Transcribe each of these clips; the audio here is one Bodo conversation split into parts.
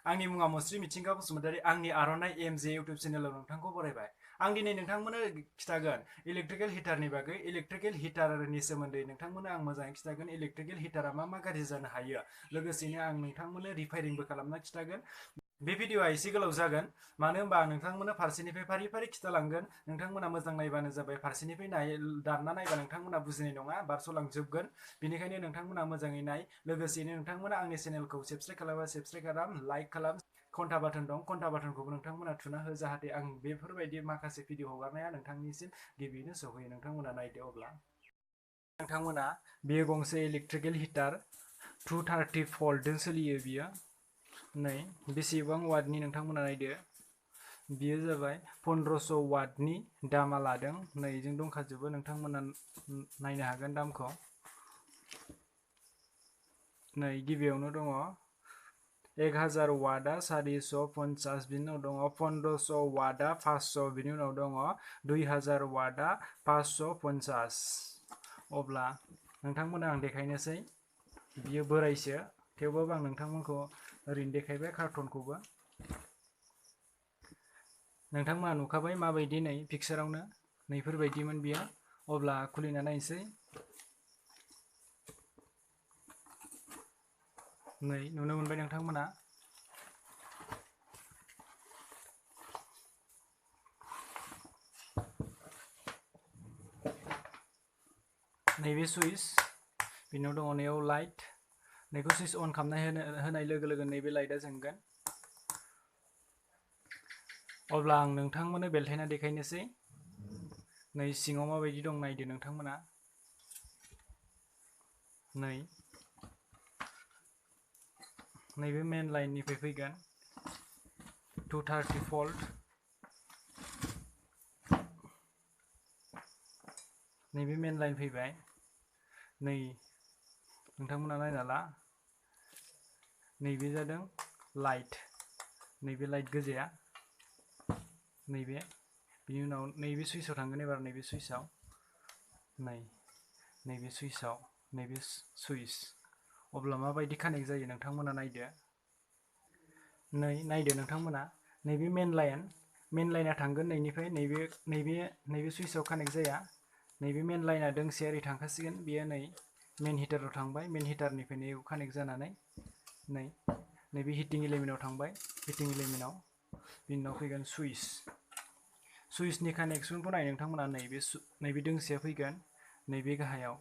आंनि मुङा मुस्रि मिथिंगा बसुमतारी। आंनि आर'नाइ एमजे इउटुब चेनेलाव नोंथांखौ बरायबाय। आं दिनै नोंथांमोननो खिथागोन इलेक्ट्रिकेल हिटारनि बागै। इलेक्ट्रिकेल हिटारनि सोमोन्दै नोंथांमोननो आं मोजाङै खिथागोन। इलेक्ट्रिकेल हिटारा मा मा गाज्रि जानो हायो, लोगोसेनो आं नोंथांमोननो रिपेयारिंबो खालामना खिथागोन। बे भिडिअआ एसे गोलाव जागोन, मानो होनबा आं नोंथांमोननो फारसेनिफ्राय फारि फारि खिथालांगोन। नोंथांमोना मोजां नायबानो जाबाय। फारसेनिफ्राय दानना नायबा नोंथांमोना बुजिनाय नङा, बारस'लांजोबगोन। बेनिखायनो नोंथांमोना मोजाङै नाय। लोगोसेनो नोंथांमोना आंनि चेनेलखौ साबस्क्राइब खालामबा साबस्क्राइब खालाम, लाइक खालाम। घन्टा बाटन दं, घन्टा बाटनखौबो नोंथांमोना थुना हो, जाहाथे आं बेफोरबायदि माखासे भिडिअ हगारनाया नोंथांनिसिम गिबियैनो सौहैयो। नोंथांमोना नायदो। अब्ला नोंथांमोना बेयो गंसे इलेक्ट्रिकेल हिटार 230 भल्टजों सोलियो बियो। नै बेसेबां वाटनि नोंथांमोना नायदो। बियो जाबाय 1500 वाटनि दामा लादों। नै जों दंखाजोबो, नोंथांमोना नायनो हागोन दामखौ। नै गिबियावनो दङ 1000 वाटआ 450, बिनि उनाव दङ 1500 वाटआ 500, बिनि उनाव दङ 2000 वाटआ 550। अब्ला नोंथांमोना आं देखायनोसै। बियो बोरायसो, थेवबाबो आं नोंथांमोनखौ ओरैनो देखायबाय कार्टनखौबो। नोंथांमोना नुखाबाय माबायदि, नै पिक्सारावनो नैफोरबायदिमोन बियो। अब्ला खुलिना नायनोसै। नै नुनो मोनबाय नोंथांमोना। नैबे सुइच, बिनि उनाव दङ नैयाव लाइट। नैखौ सुइच अन खालामना होनाय लोगो लोगो नैबे लाइटआ जोंगोन। अब्ला आं नोंथांमोननो बेलथायना देखायनोसै। नै सिङाव माबायदि दं नायदो नोंथांमोना। नै नैबे मेन लाइननिफ्राय फैगोन 230 भल्ट। नैबे मेन लाइन फैबाय। नै नोंथांमोना नायना ला। नैबे जादों लाइट, नैबे लाइट गोजाया। नैबे बिनि उनाव नैबे सुइचआव थांगोन एबार। नैबे सुइचआव, नैबे सुइचआव, नैबे सुइच। अब्ला माबायदि कानेक्ट जायो नोंथांमोना नायदो। नै नायदो नोंथांमोना, नैबे मेन लाइना थांगोन नैनिफ्राय। नैबे सुइचआव कानेक्ट जाया। नैबे मेन लाइना दोंसे ओरै थांखासिगोन। बेयो नै मेन हिटाराव थांबाय। मेन हिटारनिफ्राय नैयाव कानेक्ट जानानै नैबे हिटिं एलिमेन्टाव थांबाय। हिटिं एलिमेन्टाव बिनि उनाव फैगोन सुइच। सुइचनि कानेक्सनखौ नाय नोंथांमोना। नैबे दोंसेया फैगोन नैबे गाहायाव।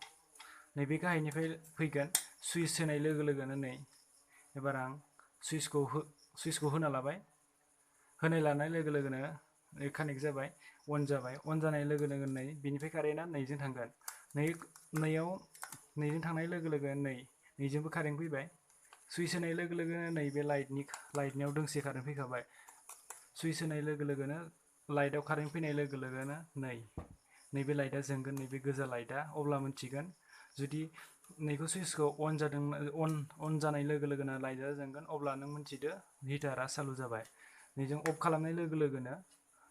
नैबे गाहायनिफ्राय फैगोन। सुइच होनाय लोगो लोगोनो नै एबार आं सुइचखौ होना लाबाय। होनाय लानाय लोगो लोगोनो कानेक्ट जाबाय, अन जाबाय। अन जानाय लोगो लोगो नै बिनिफ्राय कारेन्टआ नैजों थांगोन। नैजों थांनाय लोगो लोगो नैजोंबो कारेन्ट फैबाय। सुइच होनाय लोगो लोगोनो नैबे लाइटनियाव दोंसे कारेन्ट फैखाबाय। सुइच होनाय लोगो लोगोनो लाइटआव कारेन्ट फैनाय लोगो लोगोनो नैबे लाइटआ जोंगोन, नैबे गोजा लाइटआ। अब्ला मिथिगोन जुदि नैखौ सुइचखौ अन जानाय लोगो लोगोनो लाइटआ जोंगोन, अब्ला नों मिथिदो हिटारा चालु जाबाय। नैजों अफ खालामनाय लोगो लोगोनो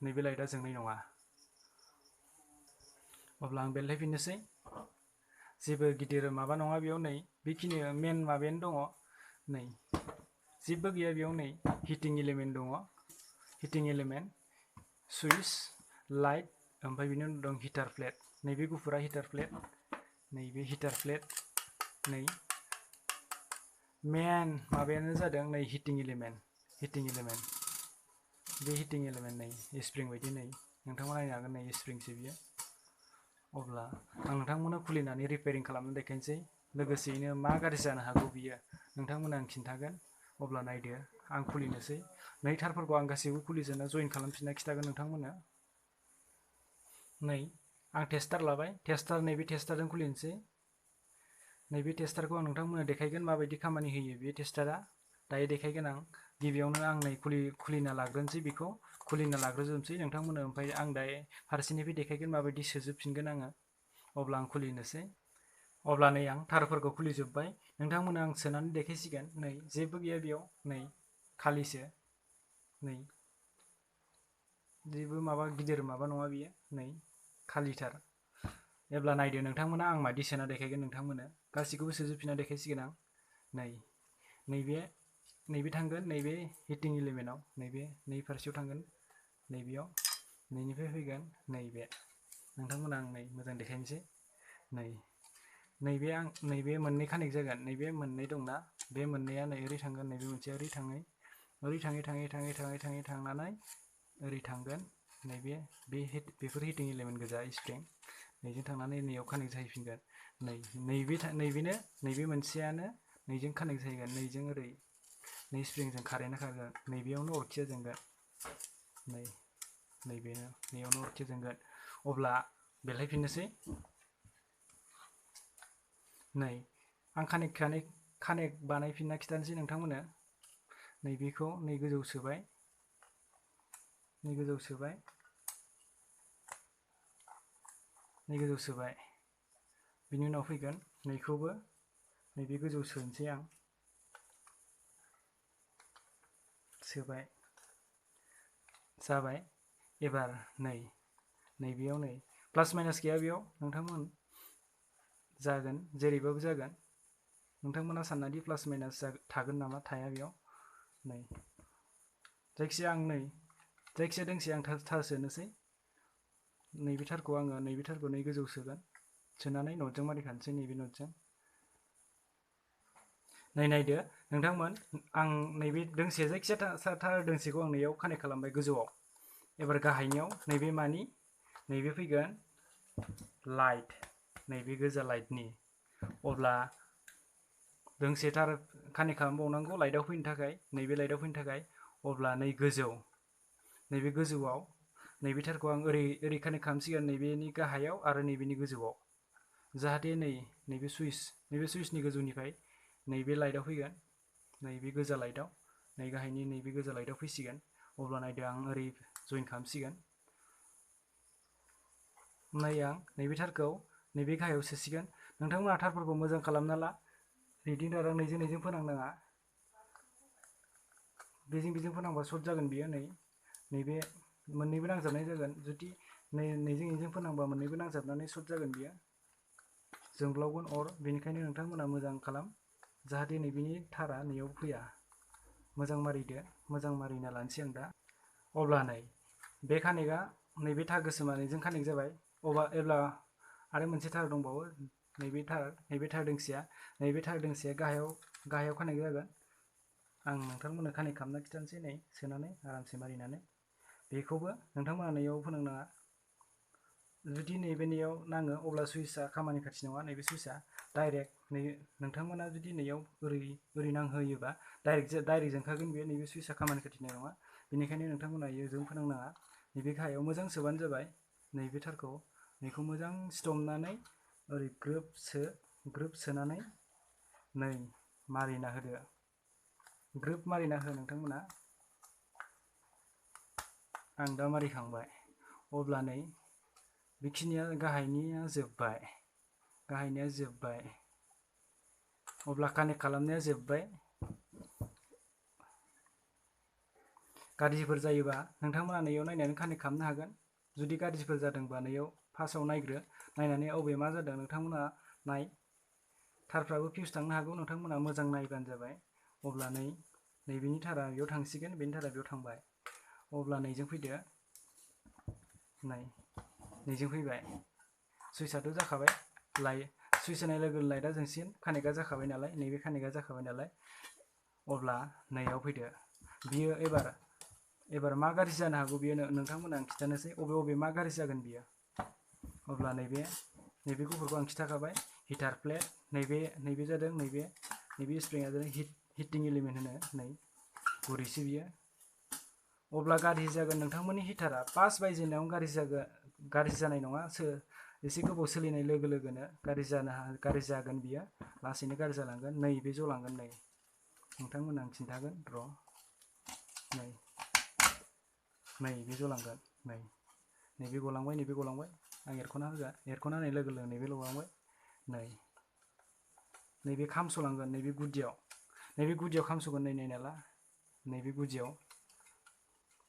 नैबे लाइटआ जोंनाय नङा। अब्ला आं बेलथायफिननोसै। जेबो गिदिर माबा नङा बेयाव। नै बेखिनि मेन माबायानो दङ। नै जेबो गैया बेयाव। नै हिटिं एलिमेन्ट दङ, हिटिं एलिमेन्ट, सुइच, लाइट, ओमफ्राय बिनि उनाव दं हिटार प्लेट। नैबे गुफुरा हिटार प्लेट, नैबे हिटार प्लेट। नै मेन माबायानो जादों नै हिटिं एलिमेन्ट। बे हिटिं एलिमेन्ट नै स्प्रिं बायदि। नै नोंथांमोना नायनो हागोन, नै स्प्रिंसो बियो। अब्ला आं नोंथांमोननो खुलिनानै रिपेयारिं खालामनो देखायनोसै। लोगोसेयैनो मा गाज्रि जानो हागौ बियो नोंथांमोना आं खिन्थागोन। अब्ला नायदो, आं खुलिनोसै। नै थारफोरखौ आं गासैबो खुलिजोबना जइन खालामफिनना खिन्थागोन नोंथांमोननो। नै आं टेस्टार लाबाय। नैबे टेस्टारजों खुलिनोसै। नैबे टेस्टारखौ आं नोंथांमोननो देखायगोन माबायदि खामानि होयो बे टेस्टारा। दायो देखायगोन आं। गिबियावनो आं नै खुलिना लाग्रोनोसै, बेखौ खुलिना लाग्रोजोबनोसै नोंथांमोननो। ओमफ्राय आं दायो फारसेनिफ्राय देखायगोन माबायदि सोजोबफिनगोन आङो। अब्ला आं खुलिनोसै। अब्ला नै आं थारफोरखौ खुलिजोब्बाय। नोंथांमोननो आं सोनानै देखायसिगोन। नै जेबो गैया बेयाव। नै खालिसो। नै जेबो माबा गिदिर माबा नङा बियो। नै खालिथार। अब्ला नायदो नोंथांमोना आं मादि सोना देखायगोन नोंथांमोननो। गासैखौबो सोजोबफिनना देखायसिगोन आं। नैबे नैबे थांगोन नैबे हिटिं इलिमेन्टआव नै फारसेयाव थांगोन नैबेयाव नैनिफ्राय फैगोन नैबे नोंथांमोना आं नै मोजां देखायनोसै नैबे मोननै कानेक्ट जागोन नैबे मोननै दंना बे मोननैया नै ओरै थांगोन नैबे मोनसेया ओरै थाङै थांनानै ओरै थांगोन नैबे बेफोर हिटिं इलिमेन्ट गोजा स्प्रिं नैजों थांनानै नैयाव कानेक्ट जाहैफिनगोन नैबे मोनसेयानो नैजों कानेक्ट जाहैगोन नैजों ओरै नै स्प्रिंजों कारेन्टआ खारगोन नैबेयावनो अरखिया जोंगोन नैयावनो अरखिया जोंगोन अब्ला बेलहायफिननोसै नै आं कानेक्ट बानायफिनना खिथानोसै नोंथांमोननो नैबेखौ नै गोजौ सोबाय बिनि उनाव फैगोन नैखौबो नैबे गोजौ सोनोसै आं सोबाय जाबाय एबार नैबेयाव नै प्लास माइनास गैया बेयाव नोंथांमोन जागोन जेरैबाबो जागोन नोंथांमोना साननादि प्लास माइनास थागोन नामा थाया बेयाव नै जायखिजाया दोंसे आं थार सोनोसै नैबे थारखौ आङो नै गोजौ सोगोन सोनानै नटजों मारिखानोसै नैबे नटजों नायदो नोंथांमोन आं नैबे दोंसे जायखिजाया थार दोंसेखौ आं नैयाव कानेक्ट खालामबाय गोजौआव एबार गाहायनियाव नैबे मानि नैबे फैगोन लाइट नैबे गोजा लाइटनि अब्ला दोंसे थार कानेक्ट खालामबावनांगौ लाइटआव फैनो थाखाय नैबे लाइटआव फैनो थाखाय अब्ला नैबे गोजौआव नैबे थारखौ आं ओरै कानेक्ट खालामसिगोन नैबेनि गाहायाव आरो नैबेनि गोजौआव जाहाथे नैबे सुइचनि गोजौनिफ्राय नैबे लाइटआव फैगोन नैबे गोजा लाइटआव नै गाहायनि नैबे गोजा लाइटआव फैसिगोन अब्ला नायदो आं ओरै जइन खालामसिगोन आं नैबे थारखौ नैबे गाहायाव सोसिगोन नोंथांमोना थारफोरखौ मोजां खालामना ला रिदिं दारां नैजों फोनांनाङा बेजों फोनांबा सर्ट जागोन बियो नैबे मोननैबो नांजाबनाय जागोन जुदि नैजों फोनांबा मोननैबो नांजाबनानै सर्ट जागोन बियो जोंब्लावगोन अर बेनिखायनो नोंथांमोना मोजां खालाम जाहाथे नैबेनि थारा नैयाव फैया मोजां मारिना लानोसै आं दा अब्ला बे कानेक्टआ नैबे थार गोसोमा नैजों कानेक्ट जाबाय अब्ला आरो मोनसे थार दंबावो नैबे थार दोंसेया गाहायाव कानेक्ट जागोन आं नोंथांमोननो कानेक्ट खालामना खिथानोसै नै सोनानै आरामसे मारिनानै बेखौबो नोंथांमोना नैयाव फोनांनाङा जुदि नैबेनियाव नाङो अब्ला सुइचआ खामानि खाथि नङा नैबे सुइचआ डाइरेक्ट नोंथांमोना जुदि नैयाव ओरै नांहोयोबा डाइरेक्ट जोंखागोन बेयो नैबे सुइचआ खामानि खाथिनाय नङा बेनिखायनो नोंथांमोना ओजों फोनांनाङा नैबे गाहायाव मोजां सोबानो जाबाय नैबे थारखौ नैखौ मोजां सिथमनानै ओरै ग्रोब सोनानै मारिना होदो ग्रोब मारिना हो नोंथांमोना आं दा मारिखांबाय अब्ला बेखिनिया गाहायनिया जोब्बाय अब्ला कानेक्ट खालामनाया जोब्बाय गाज्रिफोर जायोबा नोंथांमोना नैयाव नायनानै कानेक्ट खालामनो हागोन जुदि गाज्रिफोर जादोंबा नैयाव फार्स्टआव नायनानै अबे मा जादों नोंथांमोना थारफ्राबो फिउस थांनो हागौ नोंथांमोना मोजां नायबानो जाबाय अब्ला नैबेनि थारा बेयाव थांसिगोन बेनि थारा बेयाव थांबाय अब्ला नैजों फैदो नैजों फैबाय सुइचआथ' जाखाबाय सुइच होनाय लोगो लाइटआ जोंसिगोन कानेक्टआ जाखाबाय नालाय नैबे कानेक्टआ जाखाबाय नालाय अब्ला नैयाव फैदो बियो एबार मा गाज्रि जानो हागौ बियो नोंथांमोना आं खिथानोसै अबे मा गाज्रि जागोन बियो अब्ला नैबे गुफुरखौ आं खिथाखाबाय हिटार प्लेट नैबे जादों नैबे स्प्रिंआ जादों हिटिं इलिमेन्ट होनो गुरैसो बियो अब्ला गाज्रि जागोन नोंथांमोननि हिटारा पास बायजेननायावनो गाज्रि जानाय नङा एसे गोबाव सोलिनाय लोगो लोगोनो गाज्रि जागोन बियो लासैनो गाज्रि जालांगोन बे जलांगोन नोंथांमोना आं खिन्थागोन र' बे जलांगोन नैबे गलांबाय आं एरख'ना होनाय लोगो लोगो नैबे गलांबाय नैबे खामस'लांगोन नैबे गुदियाव खामस'गोन नायनाला नैबे गुदियाव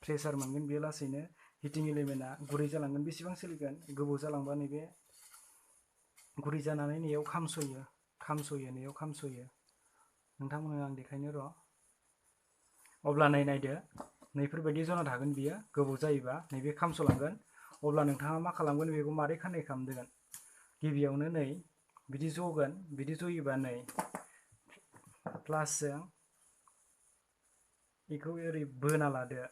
प्रेसार मोनगोन बेयो लासैनो हिटिं इलिमेन्टआ गुरै जालांगोन बेसेबां सोलिगोन गोबाव जालांबा नैबे गुरै जानानै नैयाव खामस'यो नैयाव खामस'यो नोंथांमोननो आं देखायनो र' अब्ला नायदो नैफोरबायदि जना थागोन बियो गोबाव जायोबा नैबे खामसलांगोन। अब्ला नोंथाङा मा खालामगोन बेखौ मारै कानेक्ट खालामगोन गिबियावनो नै बिदि जगोन बिदि जयोबा नै प्लासजों बेखौ ओरै बोना लादो।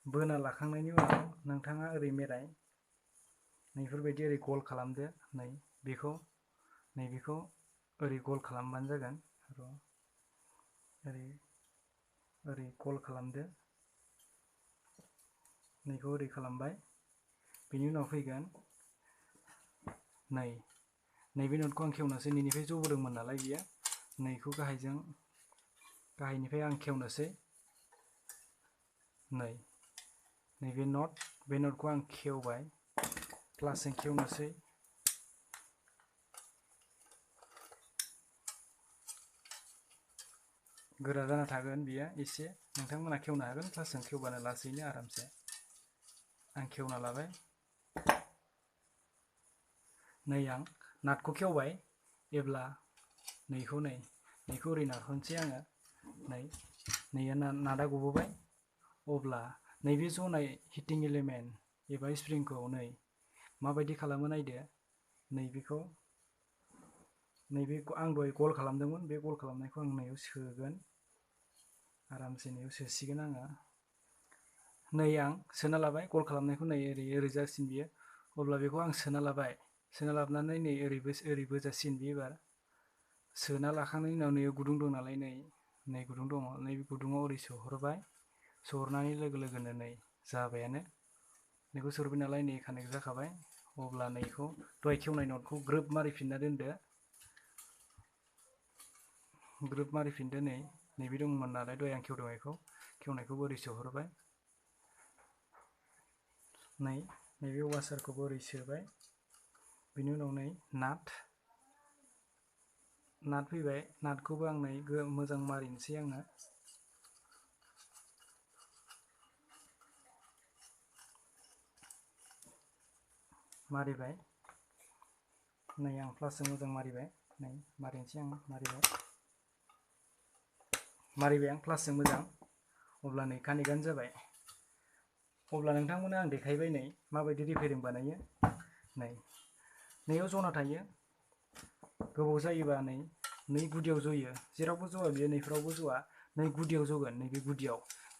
बोना लाखांनायनि उनाव नोंथाङा ओरै मेराय नैफोरबायदि ओरै गल खालामदो। बेखौ ओरै गल खालामबानो जागोन। ओरै गल खालामदो। नैखौ ओरै खालामबाय। बेनि उनाव फैगोन नैबे नटखौ आं खेवनोसै नैनिफ्राय जबोदोंमोन नालाय बियो नैखौ गाहायनिफ्राय आं खेवनोसै। नैबे बे नटखौ आं खेवबाय प्लासजों खेवनोसै। गोरा जाना थागोन बियो एसे नोंथांमोना खेवनो हागोन प्लासजों खेवबानो लासैनो आरामसे। आं खेवना लाबाय। आं नाटखौ खेवबाय एब्ला नैखौ ओरै नारखोनोसै आङो। नैया नाटआ गबोबाय। अब्ला नैबे जनाय हिटिं एलिमेन्ट एबा स्प्रिंखौ माबायदि खालामो नायदो। नैबे आं दहाय गल खालामदोंमोन बे गल खालामनायखौ आं नैयाव सोगोन। आरामसे नैयाव सोसिगोन आङो। आं सोना लाबाय गल खालामनायखौ ओरै जासिगोन बियो। अब्ला बेखौ आं सोना लाबाय। सोना लाबोनानै ओरैबो जासिगोन बियो एबार। सोना लाखांनायनि उनाव नैयाव गुदुं दं नालाय नै गुदुं दङ। नैबे गुदुङाव ओरै सोहरबाय। सोहरनानै लोगो लोगोनो जाबायानो। नैखौ सोहरबाय नालाय कानेक्ट जाखाबाय। अब्ला नैखौ दहाय खेवनाय नटखौ ग्रोब मारिफिनना दोनदो। ग्रोब मारिफिनदो। नैबे दंमोन नालाय दहाय आं खेवदों बेखौ खेवनायखौबो ओरै सोहरबाय। नैबे वासारखौबो ओरै सोबाय। बेनि उनाव नाट फैबाय। नाटखौबो आं मोजां मारिनोसै आङो। मारिबाय। आं प्लासजों मोजां मारिबाय। मारिनोसै आं मारिबाय आं प्लासजों मोजां। अब्ला कानेक्टआनो जाबाय। अब्ला नोंथांमोननो आं देखायबाय माबायदि रिपेयारिं बानायो। नैयाव जना थायो। गोबाव जायोबा गुदियाव जयो। जेरावबो जआ बियो नैफोरावबो जआ। गुदियाव जगोन। नैबे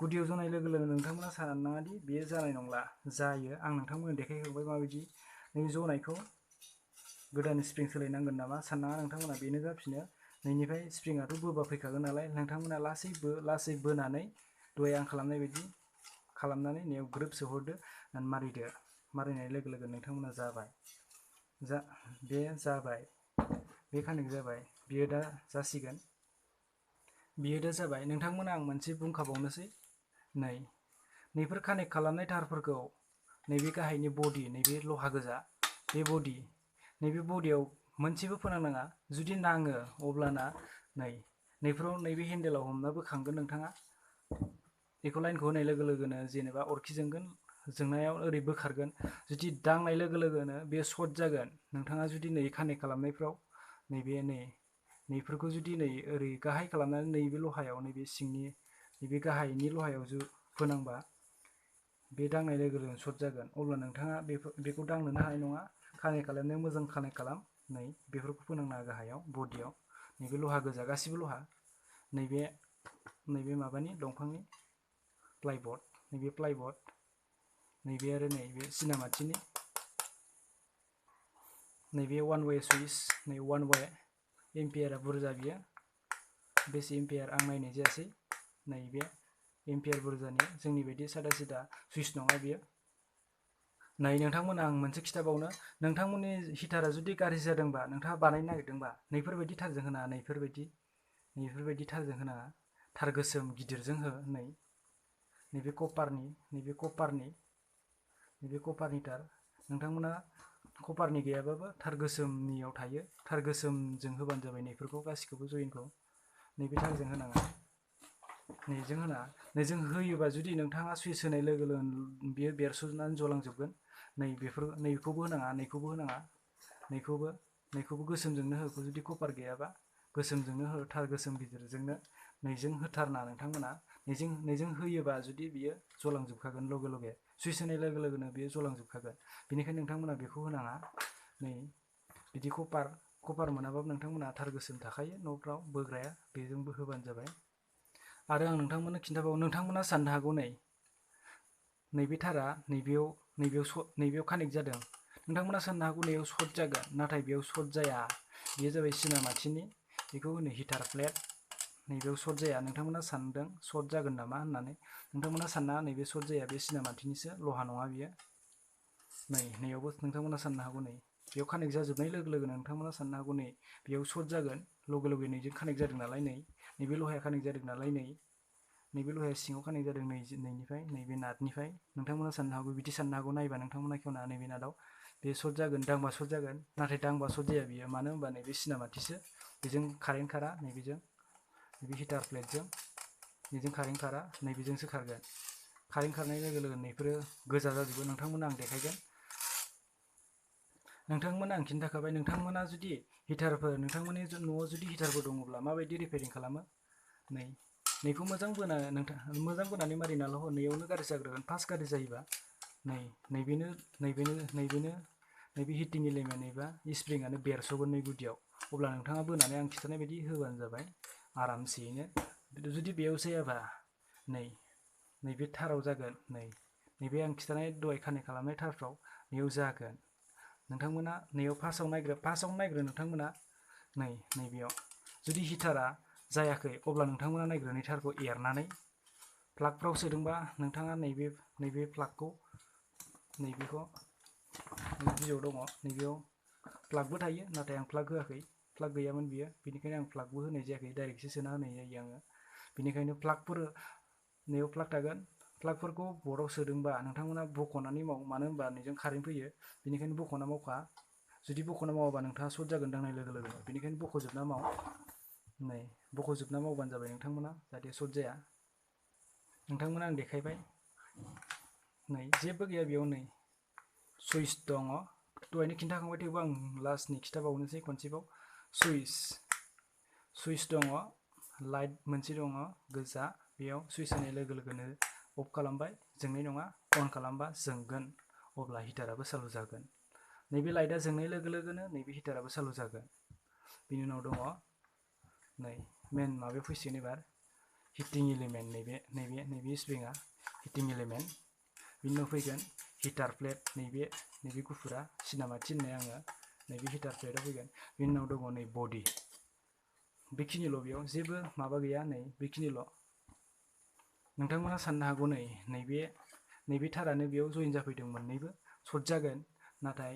गुदियाव जनाय लोगो लोगो नोंथांमोना साननाङा दि बेयो जानाय नंला। जायो। आं नोंथांमोननो देखायखांबाय माबायदि जनायखौ गोदान स्प्रिं सोलायनांगोन नामा साननाङा नोंथांमोना बेनो जाफिनो। नैनिफ्राय स्प्रिंआथ' बोबा फैखागोन नालाय नोंथांमोना लासै बोनानै दहाय आं खालामनाय बायदि खालामनानै नैयाव ग्रोब सोहरदो मारिदो। मारिनाय लोगो लोगो नोंथांमोना जाबाय। बे जाबाय। बे कानेक्ट जाबाय। बियो दा जासिगोन। बियो दा जाबाय। नोंथांमोना आं मोनसे बुंखाबावनोसै। नैफोर कानेक्ट खालामनाय तारफोरखौ नैबे गाहायनि बडि नैबे लहा गोजा बे बडि नैबे बडियाव मोनसेबो फोनांनाङा। जुदि नाङो अब्लाना नैफोराव नैबे हेन्देलाव हमना बोखांगोन नोंथाङा। बेखौ लाइनखौ होनाय लोगो लोगोनो जेनेबा अरखि जोंगोन। जोंनायाव ओरै बोखारगोन। जुदि दांनाय लोगो लोगोनो बे सर्ट जागोन। नोंथाङा जुदि कानेक्ट खालामनायफ्राव नैफोरखौ जुदि ओरै गाहाय खालामनानै नैबे लहायाव नैबे सिंनि नैबे गाहायनि लहायाव फोनांबा बे दांनाय लोगो लोगोनो सर्ट जागोन। अब्ला नोंथाङा बेखौ दांनोनो हानाय नङा। कानेक्ट खालामनायाव मोजां कानेक्ट खालाम। बेफोरखौ फोनांनाङा गाहायाव बडियाव। नैबे लहा गोजा गासिबो लहा। नैबे माबानि दंफांनि प्लाइबर्ड नैबे प्लाइबर्ड नैबे आरो नैबे सिनामाथिनि नैबे वान वे सुइस वान वे एम्पियारा बुरजा बियो। बेसे एम्पियार आं नायनाय जायासै। नैबे एम्पियार बुरजानि जोंनि बायदि सादा सिदा सुइस नङा बियो। नोंथांमोना आं मोनसे खिथाबावनो नोंथांमोननि हिटारा जुदि गाज्रि जादोंबा नोंथाङा बानायनो नागिरदोंबा नैफोरबायदि थारजों होनाङा। नैफोरबायदि थारजों होनाङा। थार गोसोम गिदिरजों हो। नैबे कपारनि तार नोंथांमोना कपारनि गैयाबाबो थार गोसोमनियाव थायो। थार गोसोमजों होबानो जाबाय। नैफोरखौ गासिखौबो जयेनखौ नैबे थारजों होनाङा। नैजों होनाङा। नैजों होयोबा जुदि नोंथाङा सुइस होनाय लोगो लोगो बियो बेरस'नानै जलांजोबगोन। नैखौबो होनाङा। नैखौबो गोसोमजोंनो हो। जुदि कपार गैयाबा गोसोमजोंनो हो। थार गोसोम गिदिरजोंनो नैजों होथारना नोंथांमोना नैजों होयोबा जुदि बियो जलांजोबखागोन लगे लगे सुइस होनाय लोगो लोगोनो बियो जलांजोबखागोन बेनिखायनो नोंथांमोना बेखौ होनाङा नै बिदि कपार मोनाबाबो नोंथांमोना थार गोसोम थाखायो न'फ्राव बोग्राया बेजोंबो होबानो जाबाय आरो आं नोंथांमोननो खिन्थाबावो नोंथांमोना साननो हागौ नैबे थारा नैबेयाव कानेक्ट जादों नोंथांमोना साननो हागौ नैयाव सर्ट जागोन नाथाय बेयाव सर्ट जाया बेयो जाबाय सिनामाथिनि बेखौ होनो हिटार प्लेट नैबेयाव सर्ट जाया नोंथांमोना सानदों सर्ट जागोन नामा होननानै नोंथांमोना सानना नैबे सर्ट जाया बे सिनामाथिनिसो लहा नङा बियो नैयावबो नोंथांमोना साननो हागौ बेयाव कानेक्ट जाजोबनाय लोगो लोगोनो नोंथांमोना साननो हागौ बेयाव सर्ट जागोन लगे लगे नैजों कानेक्ट जादों नालाय नैबे लहाया कानेक्ट जादों नालाय नैबे लहाया सिङाव कानेक्ट जादों नैनिफ्राय नैबे नाटनिफ्राय नोंथांमोना साननो हागौ बिदि साननो हागौ नायबा नोंथांमोना खेवना नैबे नाटआव बे सर्ट जागोन दांबा सर्ट जागोन नाथाय दांबा सर्ट जाया बियो मानो होनबा नैबे सिनामाथिसो बेजों कारेन्ट खारा नैबे हिटार प्लेटजों बेजों कारेन्ट खारा नैबेजोंसो खारगोन कारेन्ट खारनाय लोगो लोगो नैफोरो गोजा जाजोबो नोंथांमोना आं देखायगोन नोंथांमोना आं खिन्थाखाबाय नोंथांमोना जुदि नोंथांमोननि न'आव जुदि हिटारफोर दङब्ला माबायदि रिपेयारिं खालामो नैखौ मोजां बोनानै मारिनाल' हो नैयावनो गाज्रि जाग्रोगोन फार्स्ट गाज्रि जायोबा नैबे हिटिं एलिमेन्ट एबा स्प्रिंआनो बेरस'गोन नै गुदियाव अब्ला नोंथाङा बोनानै आं खिन्थानाय बायदि होबानो जाबाय आरामसेयैनो जुदि बेयाव जायाबा नैबे थाराव जागोन नैबे आं खिन्थानाय दहाय कानेक्ट खालामनाय थारफ्राव नैयाव जागोन नोंथांमोना नैयाव फार्स्टआव नायग्रो नोंथांमोना नैबेयाव जुदि हिटारा जायाखै अब्ला नोंथांमोना नायग्रो नै थारखौ एरनानै प्लागफ्राव सोदोंबा नोंथाङा नैबे प्लागखौ नैबेखौ बिजौआव दङ नैबेयाव प्लागबो थायो नाथाय आं प्लाग होआखै प्लाग गैयामोन बियो बेनिखायनो आं प्लागबो होनाय जायाखै डाइरेक्टसो सोना होनाय जायो आङो बेनिखायनो नैयाव प्लाग थागोन प्लागफोरखौ बर्डआव सोदोंबा नोंथांमोना बख'नानै मानो होनबा नैजों कारेन्ट फैयो बेनिखायनो बख'ना मावखा जुदि बख'ना मावाबा नोंथाङा सर्ट जागोन दांनाय लोगो लोगोनो बेनिखायनो बख'जोबना मावबानो जाबाय नोंथांमोना जाहाथे सर्ट जाया नोंथांमोना आं देखायबाय जेबो गैया बेयाव सुइस दङ दहायनो खिन्थाखांबाय थेवबो आं लास्टनि खिन्थाबावनोसै खनसेबाव सुइस दङ लाइट मोनसे दङ गोजा बेयाव सुइस होनाय लोगो लोगोनो अफ खालामबाय जोंनाय नङा अन खालामबा जोंगोन अब्ला हिटाराबो चालु जागोन नैबे लाइटआ जोंनाय लोगो लोगोनो नैबे हिटाराबो चालु जागोन बिनि उनाव दङ मेन माबायाव फैसिगोन एबार हिटिं एलिमेन्ट नैबे स्प्रिंआ हिटिं एलिमेन्ट बिनि उनाव फैगोन हिटार प्लेट नैबे गुफुरा सिनामाथि होननाय आङो नैबे हिटार प्लेटआव फैगोन बिनि उनाव दङ बडि बेखिनिल' बेयाव जेबो माबा गैया बेखिनिल' नोंथांमोना साननो हागौ नैबे थारानो बेयाव जइन जाफैदों मोननैबो सर्ट जागोन नाथाय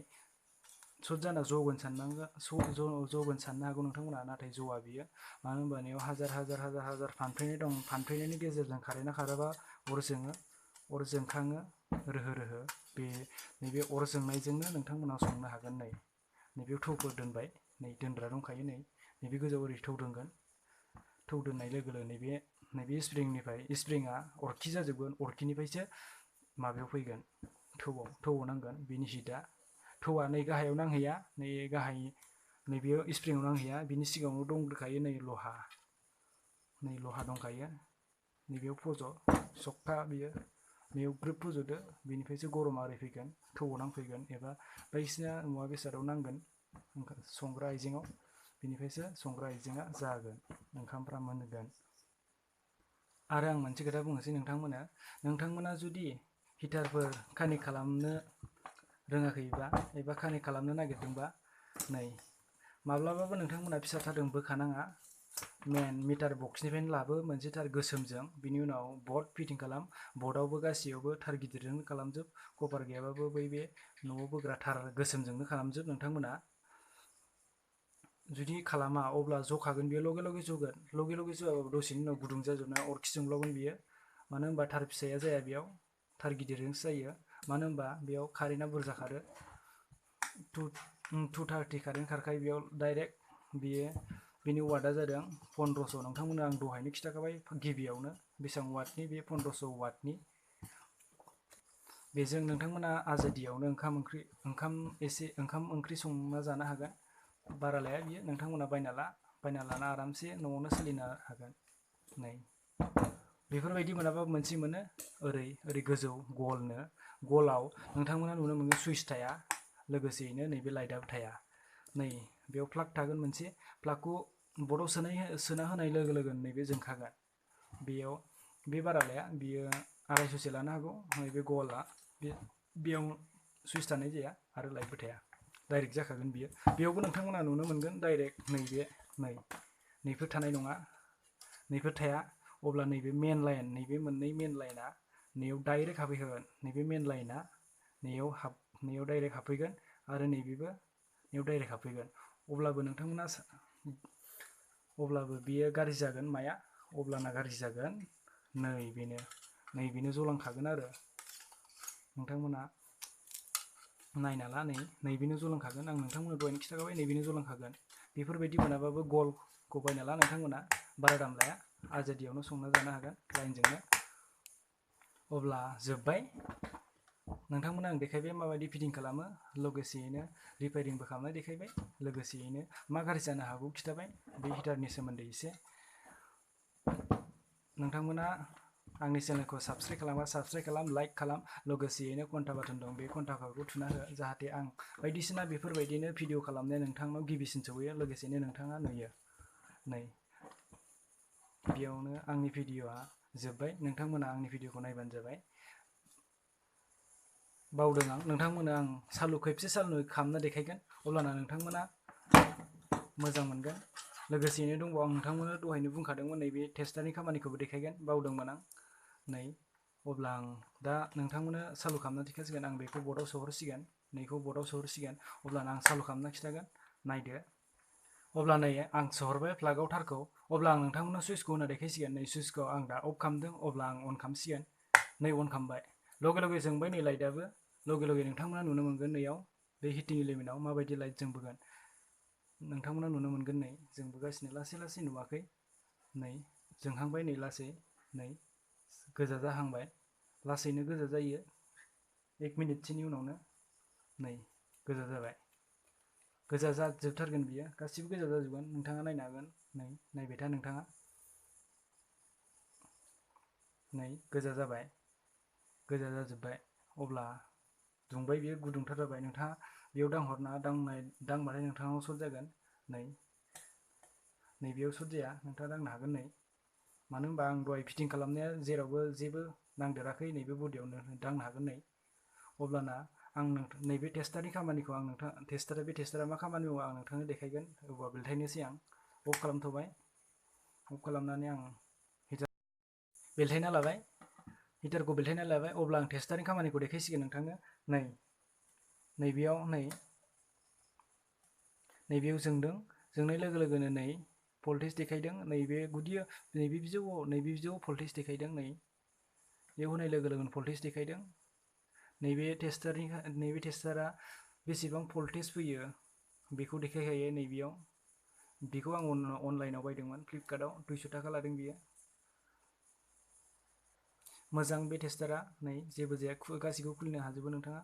सर्ट जाना जगोन साननो हागौ नोंथांमोना नाथाय जवा बियो मानो होनबा नैयाव हाजार फानफ्रेनाय दं फानफ्रेनायनि गेजेरजों कारेन्टआ खारोबा अर जोंखाङो रोहो नैबे अर जोंनायजोंनो नोंथांमोना संनो हागोन नैबेयाव थौफोर दोनबाय दोनग्रा दंखायो नैबे गोजौआव ओरै थौ दोनगोन थौ दोननाय लोगो लोगो नैबे स्प्रिंआ अरखि जाजोबगोन अरखिनिफ्रायसो माबायाव फैगोन थौआव नांगोन बिनि हिटआ थौआ गाहायाव नांहैया नैबेयाव स्प्रिंआव नांहैया बिनि सिगाङावनो दंग्रोखायो लहा दंखायो नैबेयाव सख्खा बियो नैयाव ग्रोब फज'दो बिनिफ्रायसो गरमा ओरै फैगोन थौआव नांफैगोन एबा बायदिसिना मुवा बेसादाव नांगोन संग्रा आइजेंआव बिनिफ्रायसो संग्रा आइजेंआ जागोन ओंखामफ्रा मोनगोन आरो आं मोनसे खोथा बुंनोसै नोंथांमोना जुदि हिटारफोर कानेक्ट खालामनो रोङाखैबा एबा कानेक्ट खालामनो नागिरदोंबा माब्लाबाबो नोंथांमोना फिसा थारजों बोखानाङा मेन मिटार बक्सनिफ्रायनो लाबो मोनसे थार गोसोमजों बिनि उनाव बर्ड फिटिं खालाम बर्डआवबो गासैयावबो थार गिदिरजोंनो खालामजोब कभार गैयाबाबो बे न'आव बोग्रा थार गोसोमजोंनो खालामजोब नोंथांमोना जुदि खालामा अब्ला जखागोन बेयो लगे लगे जवाबाबो दसेनि उनाव गुदुं जाजोबना अरखि जोंब्लावगोन बियो मानो होनबा थार फिसाया जाया बेयाव थार गिदिरजोंसो जायो मानो होनबा बेयाव कारेन्टआ बुरजा खारो 230 कारेन्ट खारखायो बेयाव डाइरेक्ट बेनि वाटआ जादों 1500 नोंथांमोननो आं दहायनो खिन्थाखाबाय गिबियावनो बेसेबां वाटनि बे 1500 वाटनि बेजों नोंथांमोना आजादियावनो ओंखाम ओंख्रि संना जानो हागोन बारा लाया बियो नोंथांमोना बायना लाना आरामसे न'आवनो सोलिनो हागोन नै बेफोरबायदि मोनाबा मोनसे मोनो ओरै गोजौ गलनो गलाव नोंथांमोना नुनो मोनगोन सुइच थाया लोगोसेयैनो नैबे लाइटआबो थाया नै बेयाव प्लाग थागोन मोनसे प्लागखौ बर्डआव सोना होनाय लोगो लोगो नैबे जोंखागोन बेयाव बे बारा लाया बियो 250 लानो हागौ नैबे गला बेयाव सुइच थानाय जाया आरो लाइटबो थाया डाइरेक्ट जाखागोन बियो बेयावबो नोंथांमोना नुनो मोनगोन डाइरेक्ट नैफोर थानाय नङा नैफोर थाया अब्ला नैबे मेन लाइन नैबे मोननै मेन लाइना नैयाव डाइरेक्ट हाबहैखागोन नैबे मेन लाइना नैयाव डाइरेक्ट हाबफैगोन आरो नैबेबो नैयाव डाइरेक्ट हाबफैगोन अब्लाबो बियो गाज्रि जागोन माया अब्लाना गाज्रि जागोन नैबेनो जलांखागोन आरो नोंथांमोना नायना ला नैबेनो जलांखागोन आं नोंथांमोननो दहायनो खिन्थाखाबाय नैबेनो जलांखागोन बेफोरबायदि मोनाबाबो गलखौ बायना ला नोंथांमोना बारा दाम लाया आजादियावनो संना जानो हागोन लाइनजोंनो अब्ला जोब्बाय नोंथांमोना आं देखायबाय माबायदि फिटिं खालामो लोगोसेयैनो रिपेयारिंबो खालामनाय देखायबाय लोगोसेयैनो मा गाज्रि जानो हागौ खिन्थाबाय बे हिटारनि सोमोन्दै एसे नोंथांमोना आंनि चेनेलखौ साबस्क्राइब खालामबा साबस्क्राइब खालाम लाइक खालाम लोगोसेयैनो घन्टा बाटन दं बे घन्टाखौ थुना हो जाहाथे आं बायदिसिना बेफोरबायदिनो भिडिअ खालामनाया नोंथांनाव गिबिसिन सौहैयो लोगोसेनो नोंथाङा नुयो नै बेयावनो आंनि भिडिअआ जोब्बाय नोंथांमोना आंनि भिडिअखौ नायबानो जाबाय बावदों आं नोंथांमोना आं खेबसे सालु खालामना देखायगोन अब्लाना नोंथांमोना मोजां मोनगोन लोगोसेयैनो दंबावो आं नोंथांमोननो दहायनो बुंखादोंमोन नैबे टेस्टारनि खामानिखौबो देखायगोन बावदोंमोन आं नै अब्ला आं दा नोंथांमोननो सालु खालामना देखायसिगोन आं बेखौ बर्डआव सोहरसिगोन नैखौ बर्डआव सोहरसिगोन अब्लाना आं सालु खालामना खिन्थागोन नायदो अब्ला नै आं सोहरबाय प्लागआव थारखौ अब्ला आं नोंथांमोननो सुइचखौ होना देखायसिगोन नै सुइचखौ आं दा अफ खालामदों अब्ला आं अन खालामसिगोन नै अन खालामबाय लगे जोंबाय नै लाइटआबो लगे नोंथांमोना नुनो मोनगोन नैयाव बे हिटिं एलिमेन्टआव माबायदि लाइट जोंबोगोन नोंथांमोना नुनो मोनगोन नै जोंबोगासिनो लासै नुवाखै नै जोंहांबाय नै लासै नै गोजा जाहांबाय लासैनो गोजा जायो 1 मिनिटसोनि उनावनो नै गोजा जाबाय गोजा जाजोबथारगोन बियो गासिबो गोजा जाजोबगोन नोंथाङा नायनो हागोन नै नायबाय था नोंथाङा नै गोजा जाबाय गोजा जाजोब्बाय अब्ला दुंबाय बियो गुदुंथार जाबाय नोंथाङा बेयाव दांहरना दांबाथाय नोंथांनाव सर्ट जागोन नै बेयाव सर्ट जाया नोंथाङा दांनो हागोन नै मानो होनबा आं दहाय फिटिं खालामनाया जेरावबो जेबो नांदेराखै नैबे बडियावनो दांनो हागोन नै अब्लाना आं नैबे टेस्टारनि खामानिखौ आं बे टेस्टारा मा खामानि मावो आं नोंथांनो देखायगोन अब्ला बेलथायनोसै आं अफ खालामथ'बाय अफ खालामनानै आं बेलथायना लाबाय हिटारखौ बेलथायना लाबाय अब्ला आं टेस्टारनि खामानिखौ देखायसिगोन नोंथांनो नैबेयाव जोंनाय लोगो लोगोनो नै भल्टेज देखायदों नैबे गुदियाव नैबे बिजौआव भल्टेज देखायदों नै बेयाव होनाय लोगो लोगोनो भल्टेज देखायदों नैबे टेस्टारा बेसेबां भल्टेज फैयो बेखौ देखायखायो नैबेयाव बेखौ आं अनलाइनाव बायदोंमोन फ्लिपकार्टआव 200 थाखा लादों बियो मोजां बे टेस्टारा नै जेबो जाया गासिखौबो खुलिनो हाजोबो नोंथाङा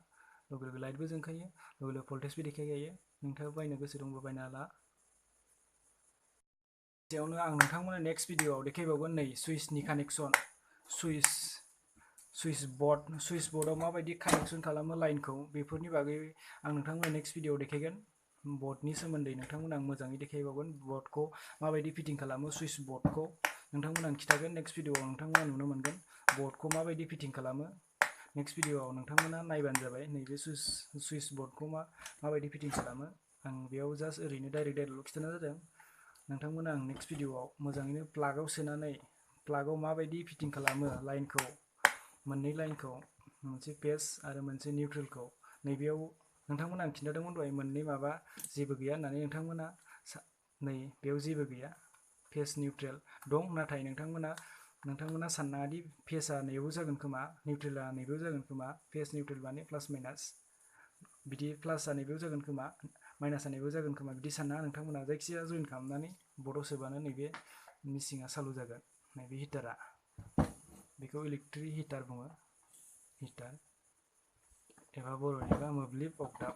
लगे लाइटबो जोंखायो लगे भल्टेजबो देखायखायो नोंथाङा बायनो गोसो दंबा बायना ला बेयावनो आं नोंथांमोननो नेक्स्ट भिडिअआव देखायबावगोन नै सुइचनि कानेक्सन सुइच बर्डआव माबायदि कानेक्सन खालामो लाइनखौ बेफोरनि बागै आं नोंथांमोननो नेक्स्ट भिडिअआव देखायगोन बर्डनि सोमोन्दै नोंथांमोन आं मोजाङै देखायबावगोन बर्डखौ माबायदि फिटिं खालामो सुइच बर्डखौ नोंथांमोन आं खिन्थागोन नेक्स्ट भिडिअआव नोंथांमोना नुनो मोनगोन बर्डखौ माबायदि फिटिं खालामो नेक्स्ट भिडिअआव नोंथांमोना नायबानो जाबाय नैबे सुइच बर्डखौ माबायदि फिटिं खालामो आं बेयाव जास्ट ओरैनो डाइरेक्टल' खिन्थानाय जादों नोंथांमोना आं नेक्स्ट भिडिअआव मोजाङैनो प्लागआव सोनानै प्लागआव माबायदि फिटिं खालामो लाइनखौ मोननै लाइनखौ मोनसे फेज आरो मोनसे निउट्रेलखौ नैबेयाव नोंथांमोना आं खिन्थादोंमोन दहाय मोननै माबा जेबो गैया होननानै नै बेयाव जेबो गैया फेज निउट्रेल दं नाथाय नोंथांमोना साननाङादि फेजआ नैयावबो जागोन खोमा निउट्रेला नैबेयाव जागोन खोमा फेज निउट्रेल माने प्लास माइनास बिदि प्लासआ नैबेयाव जागोन खोमा माइनासआ नैबेयाव जागोन खोमा बिदि साननाङा नोंथांमोना जायखिजाया जइन खालामनानै बर्डआव सोबानो नैबे मिसिंआ सालु जागोन नैबे हिटारा बेखौ इलेक्ट्रिक हिटार बुङो हिटार एबा बर'निबा मोब्लिब अगदाब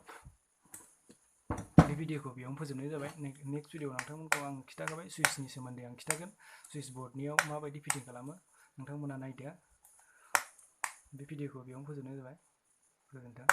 बे भिडिअखौ बेयावनो फोजोबनाय जाबाय। नेक्स्ट भिडिअआव नोंथांमोनखौ आं खिथाखाबाय सुइचनि सोमोन्दै आं खिथागोन, सुइच बर्डनियाव माबायदि फिटिं खालामो नोंथांमोना नायदो। बे भिडिअखौ बेयावनो फोजोबनाय जाबाय। गोजोन्थों।